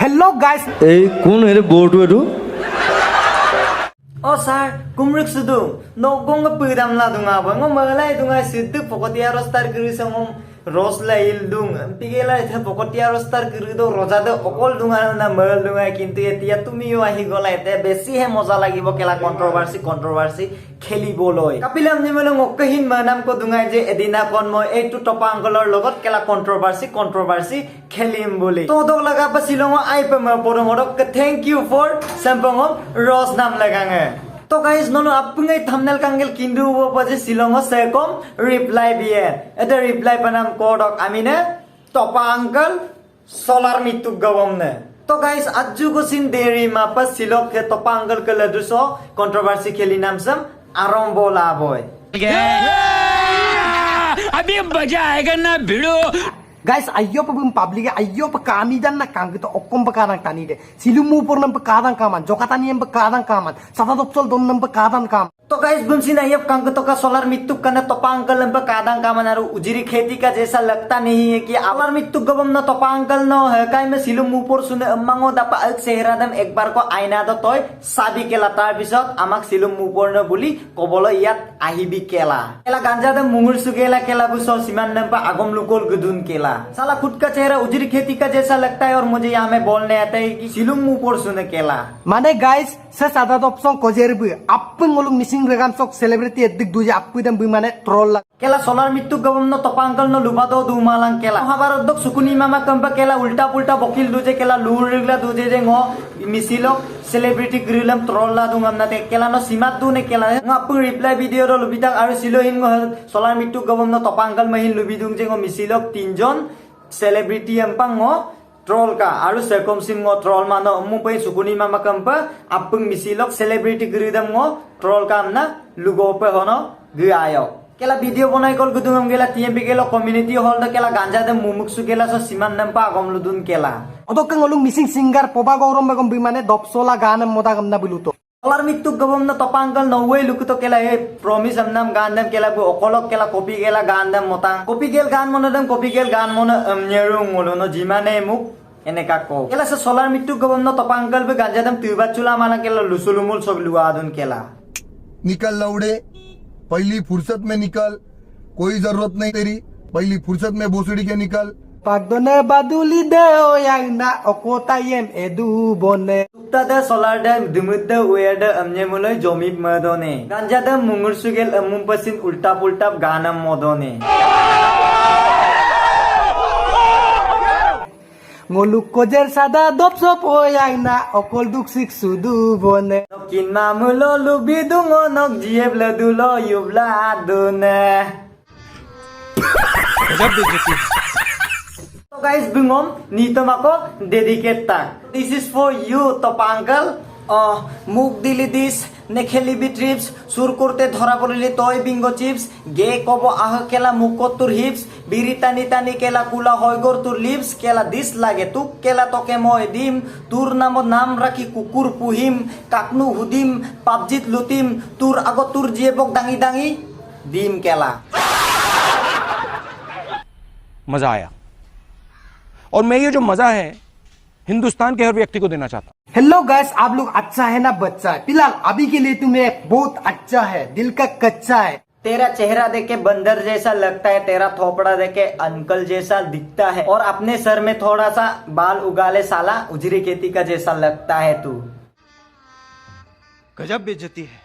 Hello guys. এই কোন এর বোর্ড এটো Oh sir, kumruk sudu. No gonga pidam la dunga ba. Ngo malai dunga siddu pokotia rostar kiri samom rosla il dung. Pigela itha pokotia rostar kiri do roja do okol dunga na mal dunga kintu etia tumiyo ahi gola ete besi he moja lagibo kela controversy খেলিবলৈ কাপিলাম নিমলে মকহিন মানাম কো দুঙাই যে এদিনা কোন মই এইটো টপা আঙ্গলৰ লগত কেলা কন্ট্ৰোভাৰ্সি খেলিম বুলি তো দক লাগা পা শিলং আই পে ম পৰমৰক থ্যাংক ইউ ফৰ সাম্পং ৰস নাম লাগাঙে তো গাইস ননো আপুঙে থাম্বনেল কাঙ্গেল কিন্দু বজে শিলং সেকম রিপ্লাই দিয়ে এটা রিপ্লাই পানাম কোডক আমিনে টপা আঙ্গল সোলার মিটু গবমনে तो गाइस अज्जू को सिन देरी मापा सिलोक के टपा आंगल के लदुसो कंट्रोवर्सी खेली नाम सम आरंभो लाबोय अभी मजा आएगा ना भिड़ो Guys, ayo pa bung public ayo pa kami dan na kang gitu okom pa kadang tani de. Silumu por nam pa kadang kaman, jokatani em pa kadang kaman, sata dopsol dom nam pa kadang kam. तो guys बुमसिन आयब Kong तो का solar मित्तु कने तोपांकल न कादांग का मनारु उजिरी खेती का जैसा लगता नहीं है कि सोलर मित्तु गबम न तोपांकल न है काय में सिलु मुपर सुने अम्मांगो दापा अक सेहरा दम एक बार को आईना द तोय साबी केला तार बिसत आमाक सिलु मुपर न बुली कबलो यात आहिबी केला केला गांजा दम मुंगुर सुगेला केला बुसो सिमान नम पा आगम लुकोल गुदुन केला साला खुद का चेहरा उजिरी खेती का जैसा लगता है और मुझे यहाँ में बोलने आता है कि सिलु मुपर सुने केला माने गाइस से सता दopsol kojer bu appung ngolung missing regam sok celebrity edik duje appu dam bu mane troll la केला सोलर मित्तु गबम न तोपांकल न लुबादो दुमालांग केला हबार दक सुकुनी मामा कंपा केला उल्टा पुल्टा बकिल दुजे केला लूर रिगला दुजे जे ngो मिसिलो सेलिब्रिटी ग्रिलम ट्रोलला दुंगम नाते केला न सीमात दुने केला ngapung रिप्लाई वीडियो रो लुबिता आरो सिलो हिन सोलर मित्तु गबम न तोपांकल महिन लुबिदुं जे ngो मिसिलो तीनजन सेलिब्रिटी एम्पांग ngो ट्रोल का आरो सरकमसिम ngो ट्रोल मानो अम्मु पे सुकुनी मामा कंपा अपंग मिसिलो सेलिब्रिटी ग्रिदम ngो ट्रोल काम ना लुगो पे होनो गयायो केला वीडियो बनाई कल गुदुंगम गेला टीएमपी केला कम्युनिटी हॉल द केला गांजा दे मुमुक्सु केला सो सिमान नम्पा agom ludun केला odok kang ngolung missing singer poba gaurom bagom bu mane dopsola ganam moda gamna buluto सोलर मित्तु गबम न तोपांकल नौवे लुकु तो केला हे प्रॉमिस हमनाम गांदम केला बु ओकलक केला कॉपी गेला गांदम मोतांग कॉपी गेल गान मनदम कॉपी गेल गान मन अमनेरु मोलो न जिमाने मुक এনেকা কো কেলা সে সোলার মিত্তু গবম ন তপাঙ্কল বে গাंजा दम तिरबा चुला माला केला लुसुलुमुल सब लुआदुन केला निकल लौड़े पहली फुर्सत में निकल कोई जरूरत नहीं तेरी पहली फुर्सत में भोसड़ी के निकल pagdone baduli deo yang na okota yem edu bone tukta da solar da dumudda weada amne mulai jomip madone गांजा दम मुंगुर सुगेल अमुम पसिन उल्टा पुल्टा गानम मोदने ngoluk kojer sada dopsop oyang na okol duksik sudu bone kin mamulo lubidungo nok jieb ladulo yubla adune So guys bungom nitomako dedicate tak this is for you topankal মুখ দিলি this নেখেলিবি TRIPS সুর করতে ধরা পড়লি তয় Bingo chips গে কব আহ কেলা মুখ তোর হিপস বিড়ি টানি টানি কেলা কুলা হয় গোর তোর লিপস কেলা দিস লাগে তুক কেলা তোকে মই দিম তোর নাম রাখি কুকুর পুহিম কাকনু হুদিম পাবজিত লুতিম তোর আগত তোর জিয়েবক দাঙি দাঙি দিম কেলা मजा आया और मैं ये जो मजा है हिंदुस्तान के हर व्यक्ति को देना चाहता हूं हेलो गाइस आप लोग अच्छा है ना बच्चा है फिलहाल अभी के लिए तुम्हें बहुत अच्छा है दिल का कच्चा है तेरा चेहरा देख के बंदर जैसा लगता है तेरा थोपड़ा देख के अंकल जैसा दिखता है और अपने सर में थोड़ा सा बाल उगाले साला उजरी खेती का जैसा लगता है तू गजब बेइज्जती है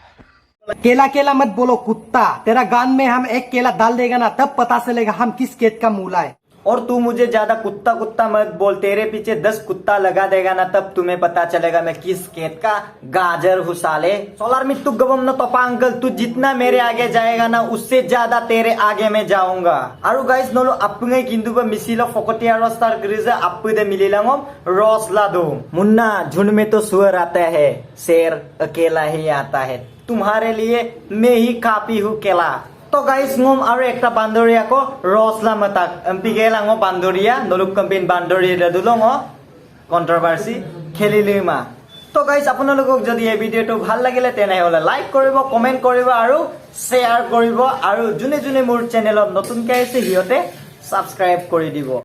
केला केला मत बोलो कुत्ता तेरा गान में हम एक केला डाल देगा ना तब पता चलेगा हम किस खेत का मूला है और तू मुझे ज्यादा कुत्ता कुत्ता मत बोल तेरे पीछे 10 कुत्ता लगा देगा ना तब तुम्हें पता चलेगा मैं किस खेत का गाजर हूँ साले सोलर मित्तु गबम न तोपांकल तू जितना मेरे आगे जाएगा ना उससे ज्यादा तेरे आगे मैं जाऊंगा आरु गाइस नलो अपुंगे किंतु बा मिसिलो फकटिया रस्तार ग्रिजे अप्पु दे मिलिलांगम रस लादो मुन्ना झुंड में तो सुअर आता है शेर अकेला ही आता है तुम्हारे लिए मैं ही काफी हूँ केला तो guys ngom aro ekta bandoria ko rosla matak empigela ngo bandoria nolok campaign bandoria dulongo controversy খেলিলিমা তো গাইস আপোনালোকক যদি এই ভিডিওটো ভাল লাগিলে তেনেহলে লাইক কৰিব কমেন্ট কৰিব আৰু শেয়াৰ কৰিব আৰু জুনে জুনে মোৰ চেনেলত নতুনকৈ আহিছে হিয়তে সাবস্ক্ৰাইব কৰি দিব